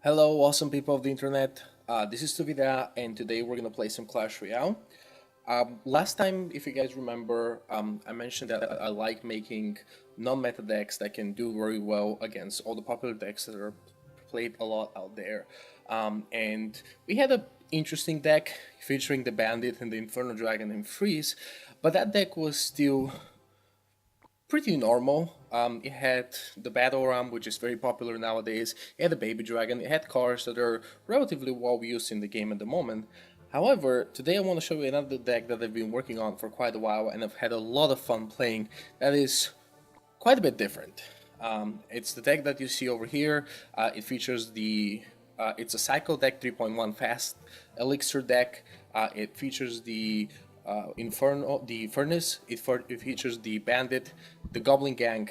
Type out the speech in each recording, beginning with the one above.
Hello, awesome people of the internet. This is Tovida, and today we're gonna play some Clash Royale. Last time, if you guys remember, I mentioned that I like making non-meta decks that can do very well against all the popular decks that are played a lot out there. And we had an interesting deck featuring the Bandit and the Inferno Dragon and Freeze, but that deck was still pretty normal. It had the Battle Ram, which is very popular nowadays. It had the Baby Dragon. It had cards that are relatively well used in the game at the moment. However, today I want to show you another deck that I've been working on for quite a while and I've had a lot of fun playing that is quite a bit different. It's the deck that you see over here. It features it's a Cycle deck 3.1 fast elixir deck. It features the the Furnace. It features the Bandit, the Goblin Gang,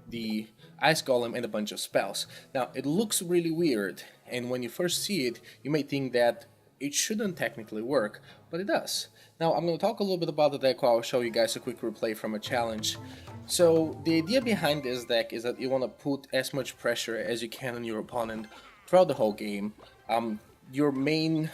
the Ice Golem, and a bunch of spells. Now, it looks really weird, and when you first see it, you may think that it shouldn't technically work, but it does. Now, I'm going to talk a little bit about the deck while I'll show you guys a quick replay from a challenge. So, the idea behind this deck is that you want to put as much pressure as you can on your opponent throughout the whole game. Your main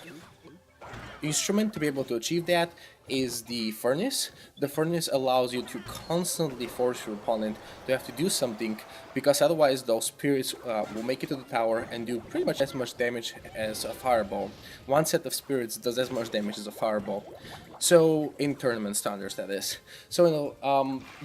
instrument to be able to achieve that is the Furnace. The Furnace allows you to constantly force your opponent to have to do something, because otherwise those spirits will make it to the tower and do pretty much as much damage as a fireball. One set of spirits does as much damage as a fireball. So, in tournament standards, that is. So,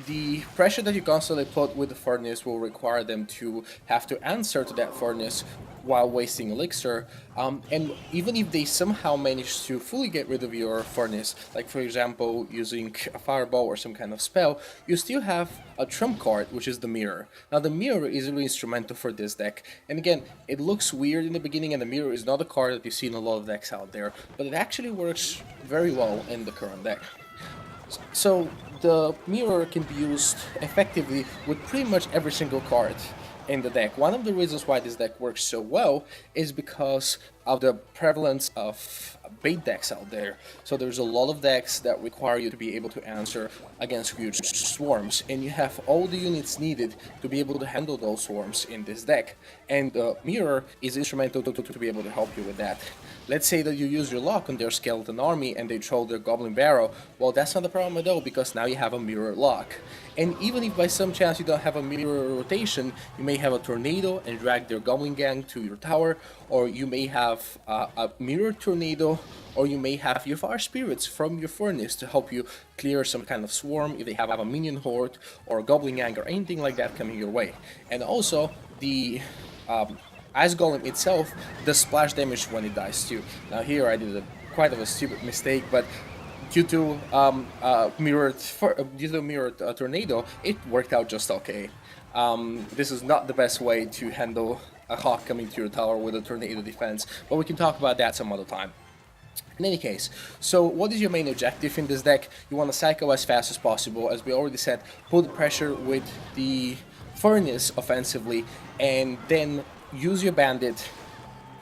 the pressure that you constantly put with the Furnace will require them to have to answer to that Furnace while wasting elixir, and even if they somehow manage to fully get rid of your Furnace, like for example using a fireball or some kind of spell, you still have a trump card, which is the Mirror. Now the Mirror is really instrumental for this deck, and again, it looks weird in the beginning, and the Mirror is not a card that you see in a lot of decks out there, but it actually works very well in the current deck. So the Mirror can be used effectively with pretty much every single card in the deck. One of the reasons why this deck works so well is because of the prevalence of bait decks out there. So there's a lot of decks that require you to be able to answer against huge swarms, and you have all the units needed to be able to handle those swarms in this deck, and the Mirror is instrumental to be able to help you with that. Let's say that you use your lock on their skeleton army and they throw their goblin barrow. Well, that's not a problem at all, because now you have a mirror lock. And even if by some chance you don't have a mirror rotation, you may have a tornado and drag their goblin gang to your tower, or you may have a mirror tornado, or you may have your fire spirits from your furnace to help you clear some kind of swarm if they have a minion horde or a goblin gang or anything like that coming your way. And also the Ice Golem itself does splash damage when it dies too. Now here I did quite of a stupid mistake, but due to mirrored tornado, it worked out just okay. This is not the best way to handle a hawk coming to your tower with a tornado defense, but we can talk about that some other time. In any case, so what is your main objective in this deck? You want to cycle as fast as possible, as we already said, put pressure with the Furnace offensively, and then use your Bandit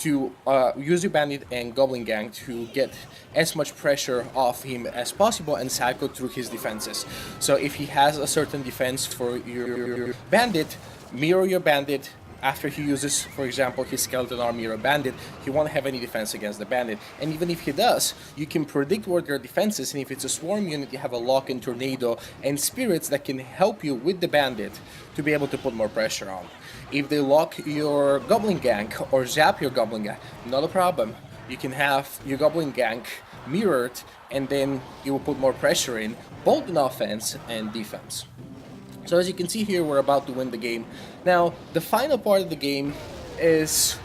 and Goblin Gang to get as much pressure off him as possible and cycle through his defenses. So if he has a certain defense for your Bandit, mirror your Bandit. After he uses, for example, his skeleton army or a bandit, he won't have any defense against the bandit. And even if he does, you can predict what their defense is, and if it's a swarm unit, you have a lock and tornado and spirits that can help you with the bandit to be able to put more pressure on. If they lock your goblin gang or zap your goblin gang, not a problem. You can have your goblin gang mirrored, and then you will put more pressure in, both in offense and defense. So as you can see here, we're about to win the game. Now, the final part of the game is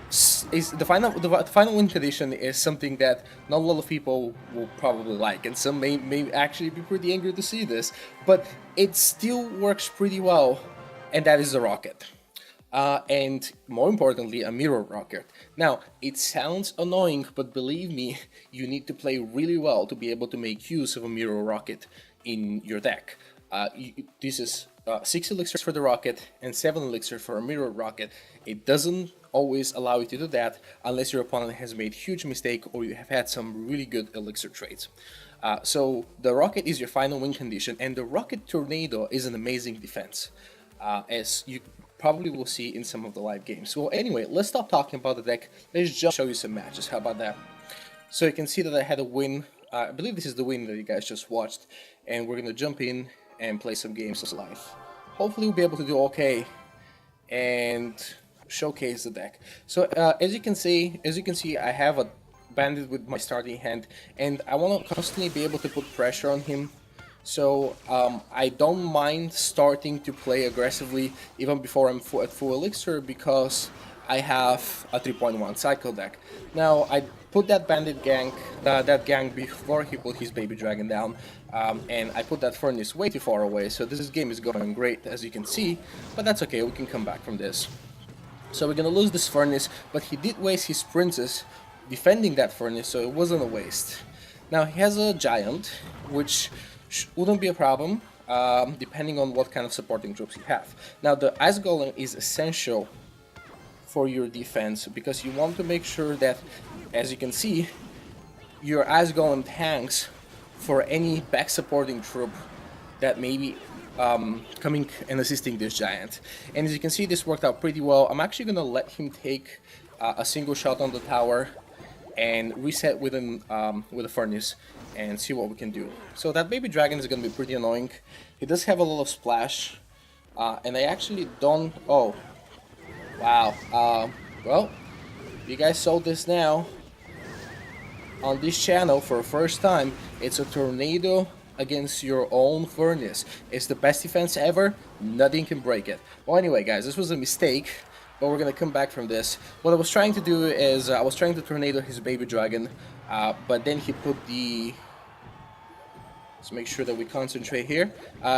the final win condition is something that not a lot of people will probably like, and some may actually be pretty angry to see this, but it still works pretty well, and that is the rocket. And more importantly, a mirror rocket. Now, it sounds annoying, but believe me, you need to play really well to be able to make use of a mirror rocket in your deck. This is 6 elixirs for the rocket and 7 elixirs for a mirror rocket. It doesn't always allow you to do that unless your opponent has made huge mistake or you have had some really good elixir trades. So the rocket is your final win condition, and the rocket tornado is an amazing defense. As you probably will see in some of the live games. Well, anyway, let's stop talking about the deck. Let's just show you some matches. How about that? So you can see that I had a win. I believe this is the win that you guys just watched, and we're gonna jump in and play some games live. Hopefully we'll be able to do okay and showcase the deck. So as you can see, I have a Bandit with my starting hand, and I want to constantly be able to put pressure on him. So I don't mind starting to play aggressively even before I'm at full elixir, because I have a 3.1 cycle deck. Now I put that Bandit gang, that gang before he put his baby dragon down, and I put that furnace way too far away, so this game is going great, as you can see, but that's okay, we can come back from this. So we're gonna lose this furnace, but he did waste his princess defending that furnace, so it wasn't a waste. Now he has a giant, which wouldn't be a problem, depending on what kind of supporting troops you have. Now the ice golem is essential for your defense, because you want to make sure that, as you can see, your ice golem tanks for any back supporting troop that may be coming and assisting this giant. And as you can see, this worked out pretty well. I'm actually gonna let him take a single shot on the tower and reset with a furnace and see what we can do. So that baby dragon is gonna be pretty annoying. He does have a lot of splash, and I actually don't. Oh, wow. Well, you guys saw this now on this channel for the first time. It's a tornado against your own furnace. It's the best defense ever. Nothing can break it. Well, anyway, guys, this was a mistake, but we're gonna come back from this. What I was trying to do is I was trying to tornado his baby dragon, but then he put the... Let's make sure that we concentrate here.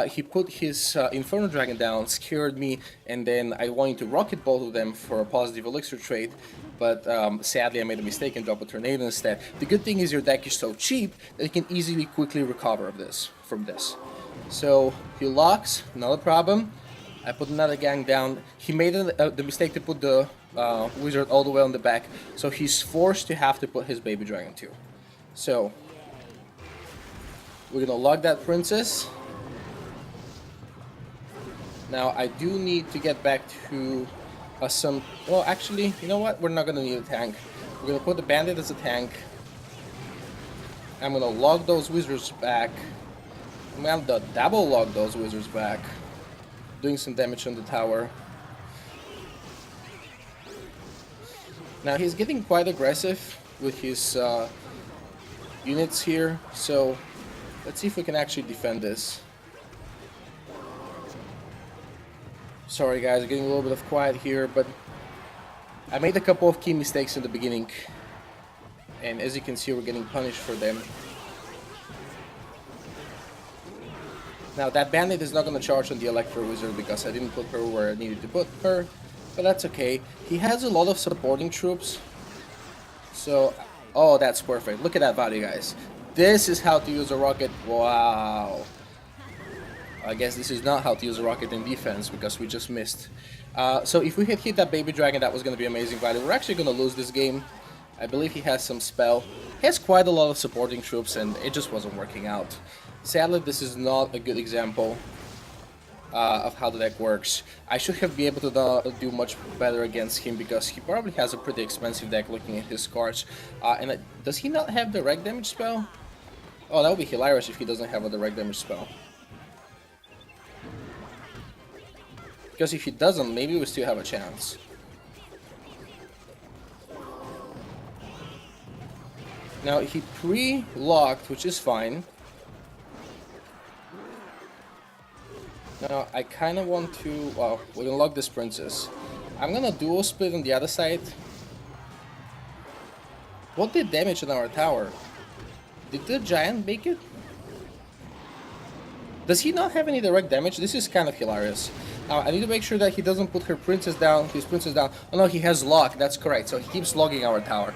He put his Inferno Dragon down, scared me, and then I wanted to rocket both of them for a positive elixir trade, but sadly I made a mistake and dropped a tornado instead. The good thing is your deck is so cheap that you can easily, quickly recover from this. So he locks, not a problem. I put another gang down. He made the mistake to put the wizard all the way on the back, so he's forced to have to put his baby dragon too. So we're gonna log that princess. Now I do need to get back to some... Well, actually, you know what? We're not gonna need a tank. We're gonna put the bandit as a tank. I'm gonna log those wizards back. I'm gonna double log those wizards back, doing some damage on the tower. Now he's getting quite aggressive with his units here, so let's see if we can actually defend this. Sorry guys, getting a little bit of quiet here, but I made a couple of key mistakes in the beginning, and as you can see, we're getting punished for them. Now that bandit is not going to charge on the Electro Wizard because I didn't put her where I needed to put her, but that's okay. He has a lot of supporting troops, so... Oh, that's perfect. Look at that value, guys. This is how to use a rocket. Wow. I guess this is not how to use a rocket in defense because we just missed. So if we had hit that baby dragon, that was going to be amazing value. We're actually going to lose this game. I believe he has some spell. He has quite a lot of supporting troops and it just wasn't working out. Sadly, this is not a good example of how the deck works. I should have been able to do much better against him because he probably has a pretty expensive deck looking at his cards. Does he not have direct damage spell? Oh, that would be hilarious if he doesn't have a direct damage spell. Because if he doesn't, maybe we still have a chance. Now, he pre-locked, which is fine. Now, I kind of want to... Well, we're gonna lock this princess. I'm gonna dual split on the other side. What did damage on our tower? Did the giant make it? Does he not have any direct damage? This is kind of hilarious. Now, I need to make sure that he doesn't put his princess down. Oh no, he has lock, that's correct. So he keeps logging our tower.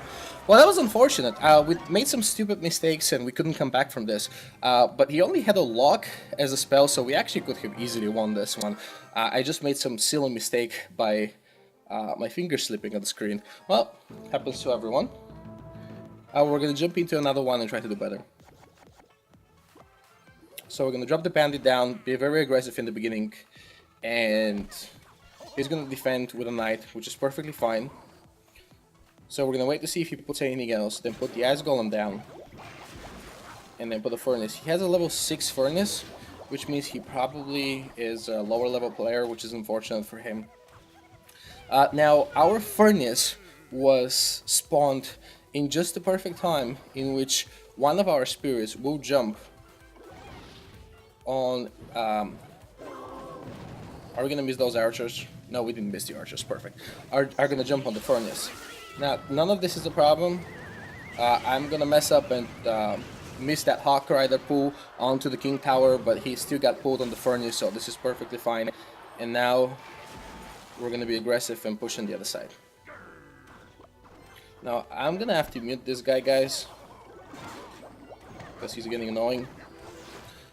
Well, that was unfortunate. We made some stupid mistakes and we couldn't come back from this. But he only had a lock as a spell, so we actually could have easily won this one. I just made some silly mistake by my finger slipping on the screen. Well, happens to everyone. We're gonna jump into another one and try to do better. So we're gonna drop the bandit down, be very aggressive in the beginning, and He's gonna defend with a knight, which is perfectly fine. So we're gonna wait to see if he puts anything else, then put the ice golem down, and then put a furnace. He has a level 6 furnace, which means he probably is a lower level player, which is unfortunate for him. Now, our furnace was spawned in just the perfect time in which one of our spirits will jump on... are we gonna miss those archers? No, we didn't miss the archers, perfect. Are gonna jump on the furnace. Now, none of this is a problem. I'm gonna mess up and miss that Hawk Rider pull onto the King Tower, but he still got pulled on the furnace, so this is perfectly fine. And now we're gonna be aggressive and push on the other side. Now, I'm gonna have to mute this guy, guys, because he's getting annoying.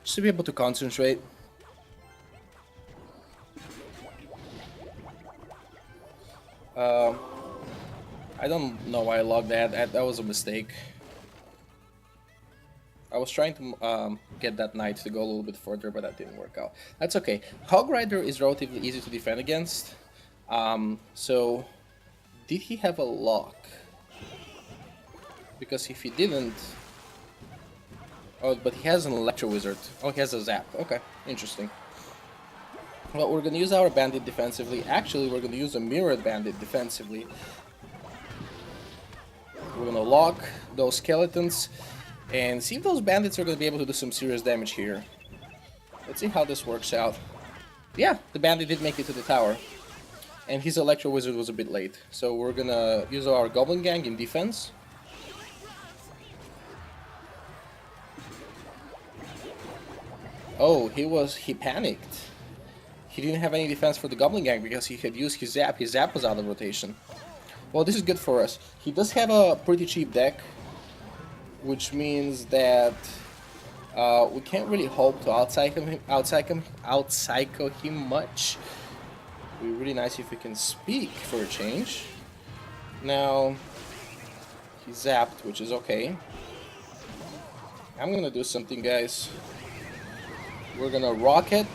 Just to be able to concentrate. I don't know why I logged that. That was a mistake. I was trying to get that knight to go a little bit further, but that didn't work out. That's okay. Hog Rider is relatively easy to defend against. So, did he have a lock? Because if he didn't... Oh, but he has an Electro Wizard. Oh, he has a Zap. Okay, interesting. Well, we're gonna use our Bandit defensively. Actually, we're gonna use a Mirrored Bandit defensively. We're gonna lock those skeletons and see if those bandits are gonna be able to do some serious damage here. Let's see how this works out. Yeah, the bandit did make it to the tower. And his Electro Wizard was a bit late. So we're gonna use our Goblin Gang in defense. Oh, he panicked. He didn't have any defense for the Goblin Gang because he had used his Zap. His Zap was out of rotation. Well, this is good for us. He does have a pretty cheap deck, which means that we can't really hope to out-psycho him much. It would be really nice if we can speak for a change. Now, he zapped, which is okay. I'm gonna do something, guys. We're gonna rocket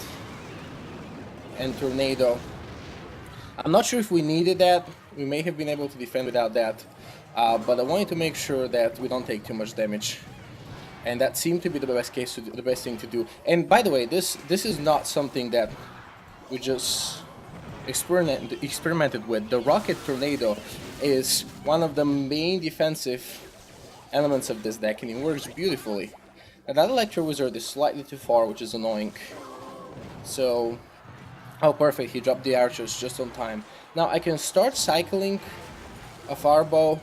and tornado. I'm not sure if we needed that. We may have been able to defend without that, but I wanted to make sure that we don't take too much damage, and that seemed to be the best case, the best thing to do. And by the way, this is not something that we just experimented with. The rocket tornado is one of the main defensive elements of this deck, and it works beautifully. Now that Electro Wizard is slightly too far, which is annoying. So, oh perfect, he dropped the archers just on time. Now I can start cycling a Firebow.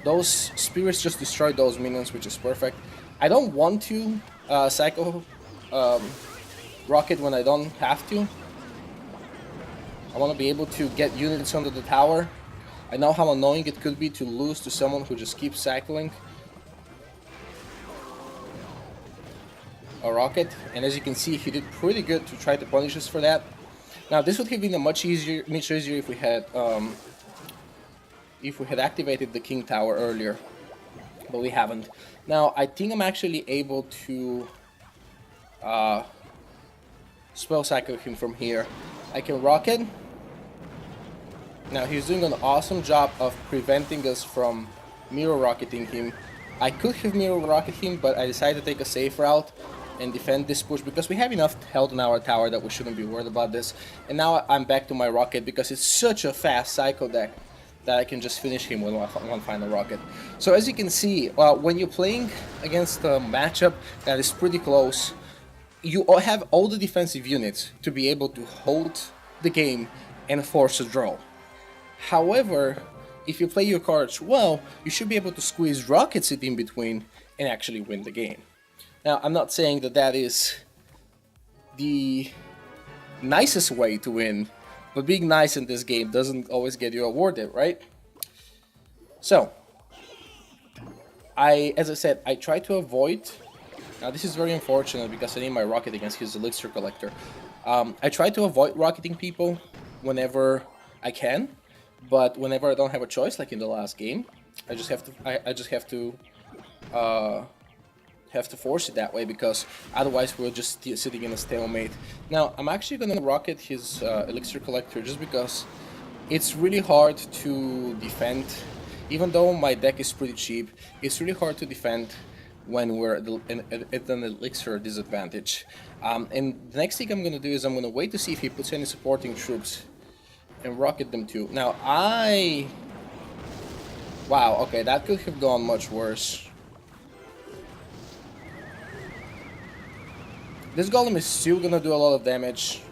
Those spirits just destroy those minions, which is perfect. I don't want to cycle rocket when I don't have to. I want to be able to get units under the tower. I know how annoying it could be to lose to someone who just keeps cycling a rocket, and as you can see, he did pretty good to try to punish us for that. Now, this would have been much easier if we had activated the King Tower earlier, but we haven't. Now, I think I'm actually able to spell cycle him from here. I can rocket. Now, he's doing an awesome job of preventing us from mirror rocketing him. I could have mirror rocketed him, but I decided to take a safe route and defend this push because we have enough health in our tower that we shouldn't be worried about this. And now I'm back to my rocket because it's such a fast cycle deck that I can just finish him with one final rocket. So as you can see, when you're playing against a matchup that is pretty close, you have all the defensive units to be able to hold the game and force a draw. However, if you play your cards well, you should be able to squeeze rockets in between and actually win the game. Now, I'm not saying that that is the nicest way to win, but being nice in this game doesn't always get you awarded, right? So, as I said, I try to avoid... Now, this is very unfortunate because I need my rocket against his elixir collector. I try to avoid rocketing people whenever I can, but whenever I don't have a choice, like in the last game, I just have to have to force it that way, because otherwise we're just sitting in a stalemate. Now I'm actually gonna rocket his elixir collector just because it's really hard to defend. Even though my deck is pretty cheap, it's really hard to defend when we're at an elixir disadvantage. And the next thing I'm gonna do is I'm gonna wait to see if he puts any supporting troops and rocket them too. Now wow, okay, that could have gone much worse. This golem is still gonna do a lot of damage,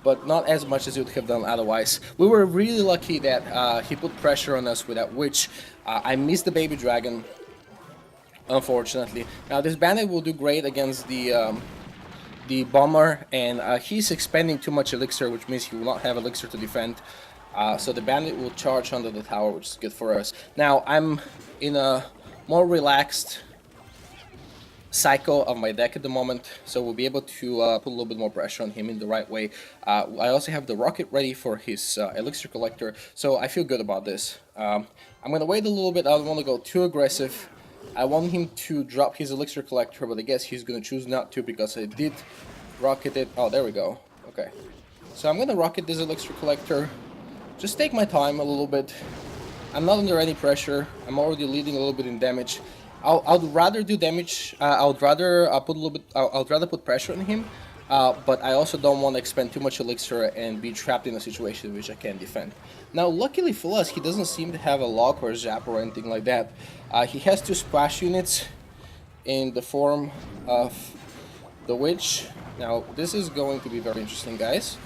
but not as much as it would have done otherwise. We were really lucky that he put pressure on us with that witch. I missed the baby dragon, unfortunately. Now this bandit will do great against the bomber, and he's expending too much elixir, which means he will not have elixir to defend. So the bandit will charge under the tower, which is good for us. Now I'm in a more relaxed cycle of my deck at the moment, so we'll be able to put a little bit more pressure on him in the right way. I also have the rocket ready for his elixir collector, so I feel good about this. I'm gonna wait a little bit. I don't want to go too aggressive. I want him to drop his elixir collector, but I guess he's gonna choose not to because I did rocket it. Oh, there we go. Okay, so I'm gonna rocket this elixir collector. Just take my time a little bit. I'm not under any pressure. I'm already leading a little bit in damage. I'd rather do damage. I'd rather put a little bit. I'd rather put pressure on him, but I also don't want to expend too much elixir and be trapped in a situation which I can't defend. Now, luckily for us, he doesn't seem to have a lock or a zap or anything like that. He has 2 splash units in the form of the witch. Now, this is going to be very interesting, guys,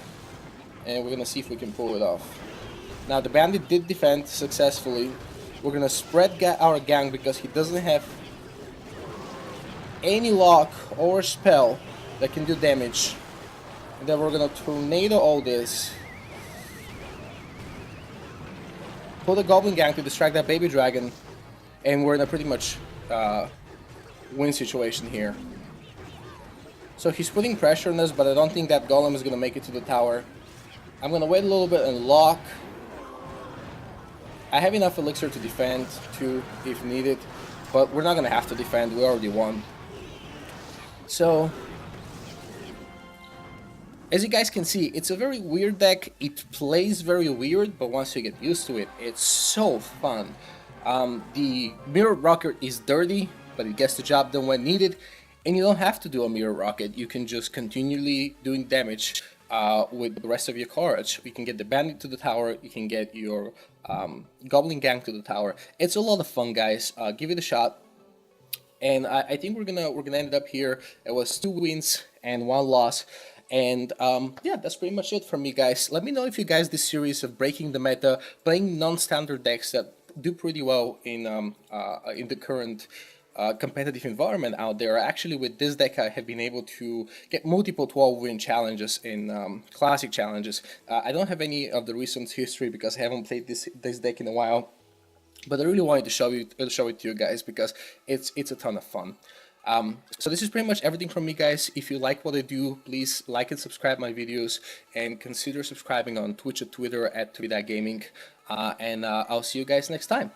and we're gonna see if we can pull it off. Now, the bandit did defend successfully. We're gonna spread our gang because he doesn't have any lock or spell that can do damage. And then we're gonna tornado all this. Pull the goblin gang to distract that baby dragon. And we're in a pretty much win situation here. So he's putting pressure on us, but I don't think that golem is gonna make it to the tower. I'm gonna wait a little bit and lock. I have enough elixir to defend too, if needed, but we're not gonna have to defend, we already won. So, as you guys can see, it's a very weird deck. It plays very weird, but once you get used to it, it's so fun. The mirror rocket is dirty, but it gets the job done when needed, and you don't have to do a mirror rocket. You can just continually doing damage with the rest of your cards. You can get the bandit to the tower, you can get your goblin gang to the tower. It's a lot of fun, guys. Give it a shot. And I think we're gonna end up here. It was 2 wins and 1 loss. And yeah, that's pretty much it from me, guys. Let me know if you guys this series of breaking the meta, playing non-standard decks that do pretty well in the current competitive environment out there. Actually, with this deck, I have been able to get multiple 12-win challenges in classic challenges. I don't have any of the recent history because I haven't played this deck in a while, but I really wanted to show it to you guys because it's a ton of fun. So this is pretty much everything from me, guys. If you like what I do, please like and subscribe my videos, and consider subscribing on Twitch or Twitter at Tovida Gaming. And I'll see you guys next time.